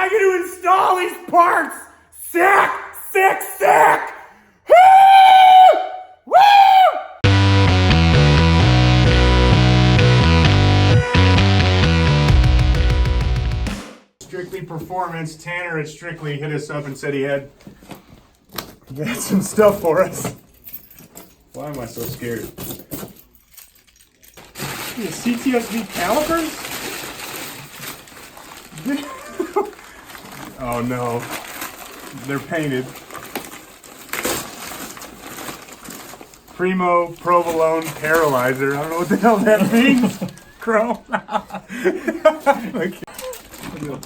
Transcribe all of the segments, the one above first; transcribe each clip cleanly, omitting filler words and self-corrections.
I get to install these parts. Sick, sick, sick. Woo! Woo! Strictly Performance, Tanner at Strictly hit us up and said he had some stuff for us. Why am I so scared? The CTSV calipers? Oh no, they're painted. Primo Provolone Paralyzer. I don't know what the hell that means. Chrome.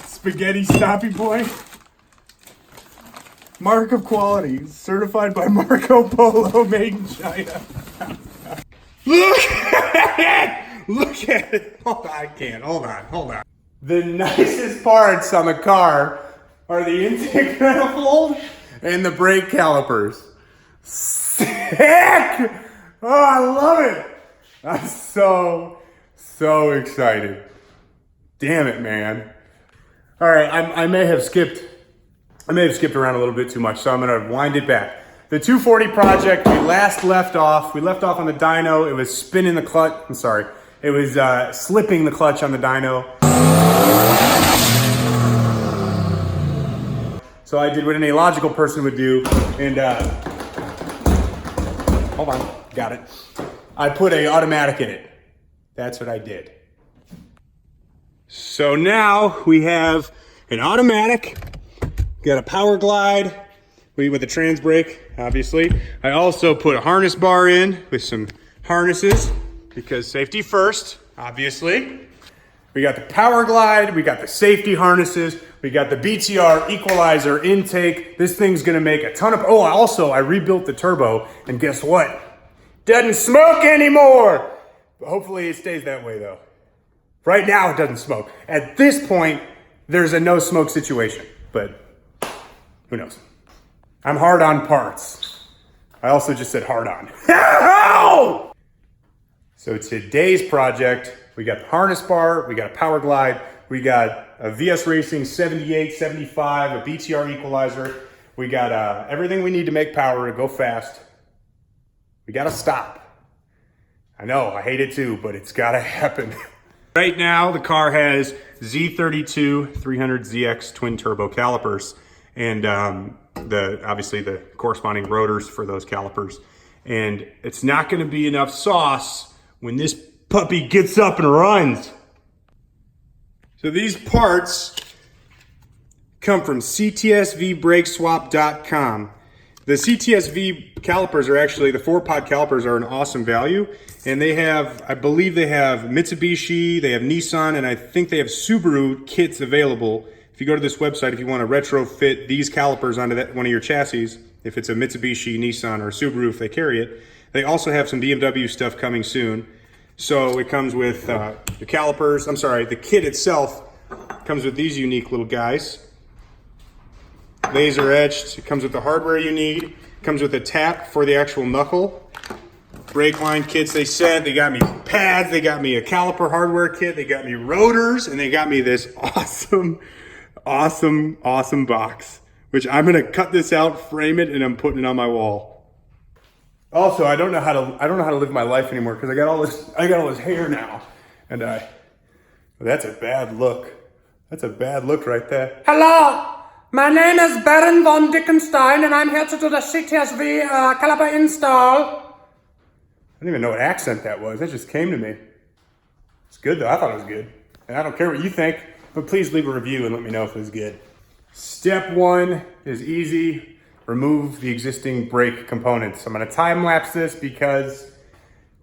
Spaghetti Stoppie Boy. Mark of quality, certified by Marco Polo, made in China. Look at it! Look at it! Oh, I can't. Hold on. The nicest parts on the car are the intake manifold and the brake calipers. Sick! Oh, I love it! I'm so excited. Damn it, man. All right, I may have skipped around a little bit too much, so I'm gonna wind it back. The 240 project, we left off on the dyno. It was spinning the clutch. I'm sorry. It was slipping the clutch on the dyno. So I did what any logical person would do, and hold on, got it. I put an automatic in it. That's what I did. So now we have an automatic, got a power glide with a trans brake, obviously. I also put a harness bar in with some harnesses because safety first, obviously. We got the power glide, we got the safety harnesses, we got the BTR equalizer intake. This thing's gonna make a ton of, I rebuilt the turbo, and guess what? Doesn't smoke anymore! But hopefully it stays that way though. Right now it doesn't smoke. At this point, there's a no smoke situation, but who knows? I'm hard on parts. I also just said hard on. So today's project, we got the harness bar, we got a power glide, we got a VS Racing 78, 75, a BTR equalizer. We got everything we need to make power to go fast. We gotta stop. I know, I hate it too, but it's gotta happen. Right now, the car has Z32 300ZX twin turbo calipers and obviously the corresponding rotors for those calipers. And it's not gonna be enough sauce when this puppy gets up and runs. So these parts come from CTSVBrakeSwap.com. The CTSV calipers are actually, the 4-pod calipers are an awesome value. And they have, I believe they have Mitsubishi, they have Nissan, and I think they have Subaru kits available. If you go to this website, if you want to retrofit these calipers onto one of your chassis, if it's a Mitsubishi, Nissan, or Subaru, if they carry it, they also have some BMW stuff coming soon. So it comes with the calipers, the kit itself comes with these unique little guys. Laser etched, it comes with the hardware you need. It comes with a tap for the actual knuckle. Brake line kits, they said. They got me pads, they got me a caliper hardware kit, they got me rotors, and they got me this awesome box, which I'm gonna cut this out, frame it, and I'm putting it on my wall. Also, I don't know how to live my life anymore because I got all this hair now, and that's a bad look. That's a bad look right there. Hello, my name is Baron von Dickenstein, and I'm here to do the CTSV caliper install. I don't even know what accent that was. That just came to me. It's good though. I thought it was good. And I don't care what you think, but please leave a review and let me know if it was good. Step 1 is easy. Remove the existing brake components. I'm gonna time lapse this because,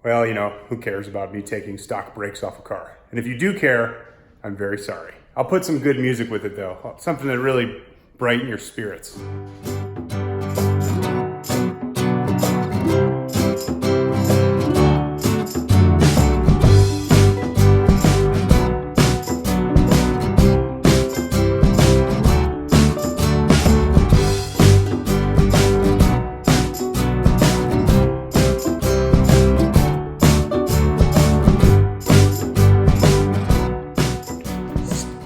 well, you know, who cares about me taking stock brakes off a car? And if you do care, I'm very sorry. I'll put some good music with it though. Something that really brighten your spirits.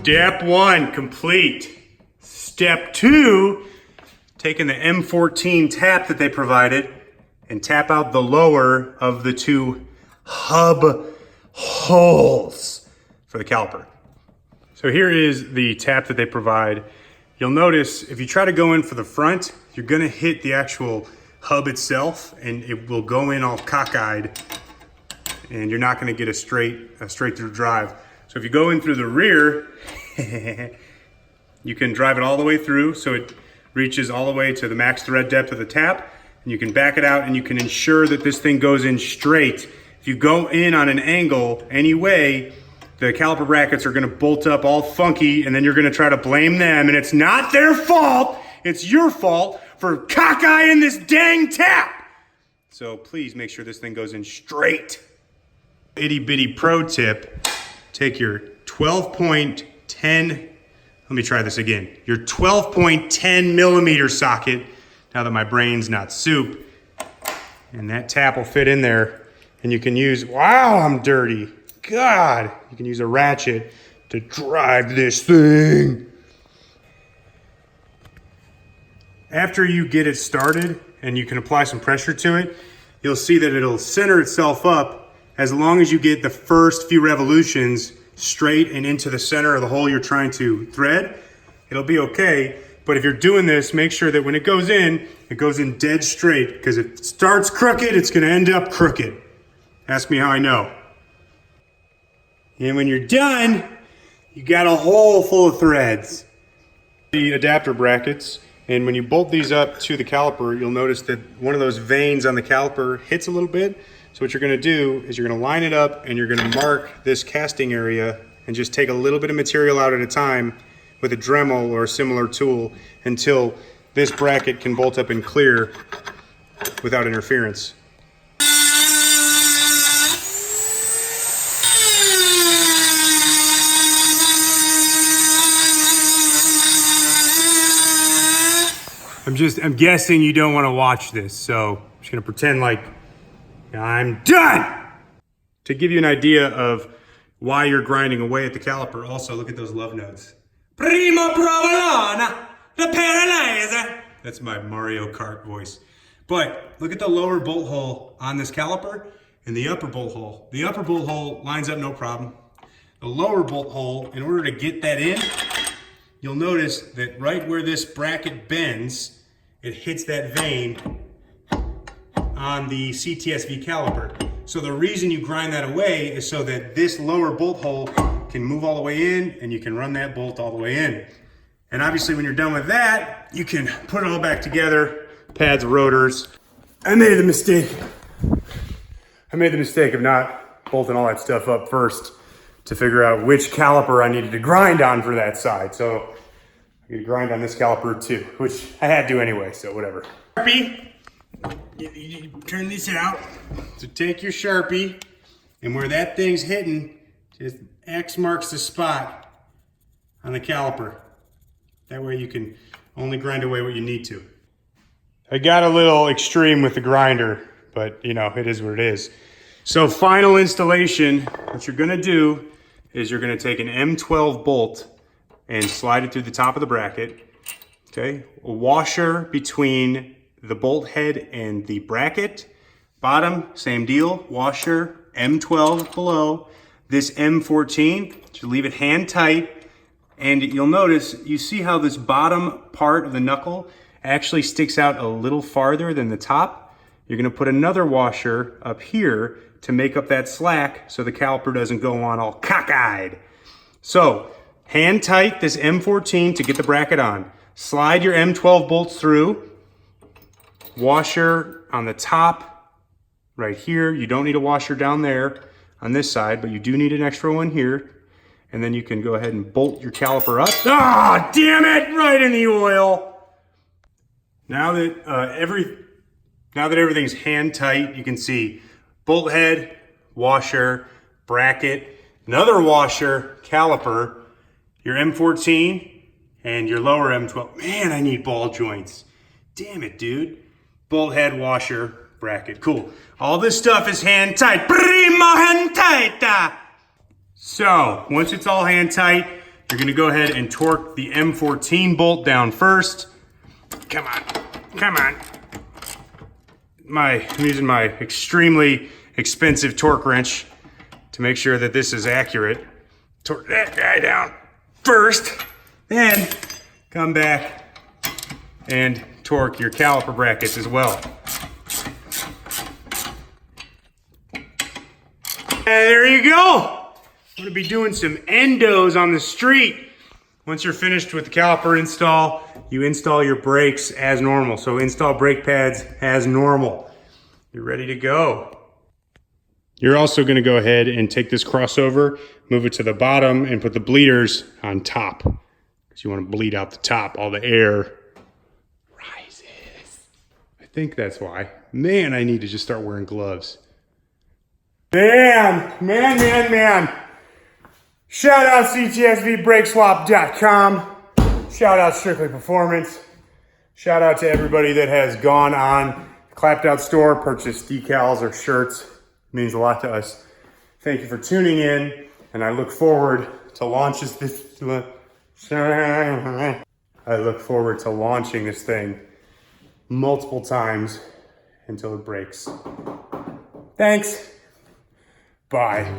Step 1 complete. Step 2, taking the M14 tap that they provided and tap out the lower of the 2 hub holes for the caliper. So here is the tap that they provide. You'll notice if you try to go in for the front, you're gonna hit the actual hub itself and it will go in all cockeyed and you're not gonna get a straight through drive. So if you go in through the rear, you can drive it all the way through so it reaches all the way to the max thread depth of the tap, and you can back it out and you can ensure that this thing goes in straight. If you go in on an angle anyway, the caliper brackets are gonna bolt up all funky and then you're gonna try to blame them, and it's not their fault, it's your fault for cockeying this dang tap. So please make sure this thing goes in straight. Itty bitty pro tip, take your 12.10, let me try this again. Your 12.10 millimeter socket, now that my brain's not soup, and that tap will fit in there, and you can use, wow, I'm dirty. God, you can use a ratchet to drive this thing. After you get it started and you can apply some pressure to it, you'll see that it'll center itself up as long as you get the first few revolutions straight and into the center of the hole you're trying to thread. It'll be okay, but if you're doing this, make sure that when it goes in dead straight, because if it starts crooked, it's gonna end up crooked. Ask me how I know. And when you're done, you got a hole full of threads. The adapter brackets, and when you bolt these up to the caliper, you'll notice that one of those vanes on the caliper hits a little bit. So what you're gonna do is you're gonna line it up and you're gonna mark this casting area and just take a little bit of material out at a time with a Dremel or a similar tool until this bracket can bolt up and clear without interference. I'm guessing you don't want to watch this, so I'm just gonna pretend like I'm done! To give you an idea of why you're grinding away at the caliper, also look at those love notes. Primo provolone, the paralyzer. That's my Mario Kart voice. But look at the lower bolt hole on this caliper and the upper bolt hole. The upper bolt hole lines up no problem. The lower bolt hole, in order to get that in, you'll notice that right where this bracket bends, it hits that vane on the CTSV caliper. So the reason you grind that away is so that this lower bolt hole can move all the way in and you can run that bolt all the way in. And obviously when you're done with that, you can put it all back together, pads, rotors. I made the mistake of not bolting all that stuff up first to figure out which caliper I needed to grind on for that side. So I could grind on this caliper too, which I had to anyway, so whatever. Sharpie, you turn this out. So take your Sharpie, and where that thing's hitting, just X marks the spot on the caliper. That way you can only grind away what you need to. I got a little extreme with the grinder, but you know, it is what it is. So final installation, what you're gonna do is you're gonna take an M12 bolt and slide it through the top of the bracket, okay? A washer between the bolt head and the bracket. Bottom, same deal, washer, M12 below. This M14, just leave it hand tight, and you'll notice, you see how this bottom part of the knuckle actually sticks out a little farther than the top? You're gonna put another washer up here to make up that slack so the caliper doesn't go on all cockeyed. So, hand tight this M14 to get the bracket on. Slide your M12 bolts through. Washer on the top right here. You don't need a washer down there on this side, but you do need an extra one here. And then you can go ahead and bolt your caliper up. Ah, damn it, right in the oil. Now that everything's hand tight, you can see bolt head, washer, bracket, another washer, caliper, your M14, and your lower M12. Man, I need ball joints. Damn it, dude. Bolt head, washer, bracket. Cool. All this stuff is hand tight. Primo hand tight. So, once it's all hand tight, You're gonna go ahead and torque the M14 bolt down first. Come on, come on. I'm using my extremely expensive torque wrench to make sure that this is accurate. Torque that guy down first, then come back and torque your caliper brackets as well. And there you go. I'm gonna be doing some endos on the street. Once you're finished with the caliper install, you install your brakes as normal. So install brake pads as normal. You're ready to go. You're also gonna go ahead and take this crossover, move it to the bottom, and put the bleeders on top. Because you wanna bleed out the top, all the air rises. I think that's why. Man, I need to just start wearing gloves. Man. Shout out CTSVBrakeSwap.com. Shout out Strictly Performance. Shout out to everybody that has gone on the Clapped Out store, purchased decals or shirts. It means a lot to us. Thank you for tuning in, and I look forward to launching this thing multiple times until it breaks. Thanks. Bye.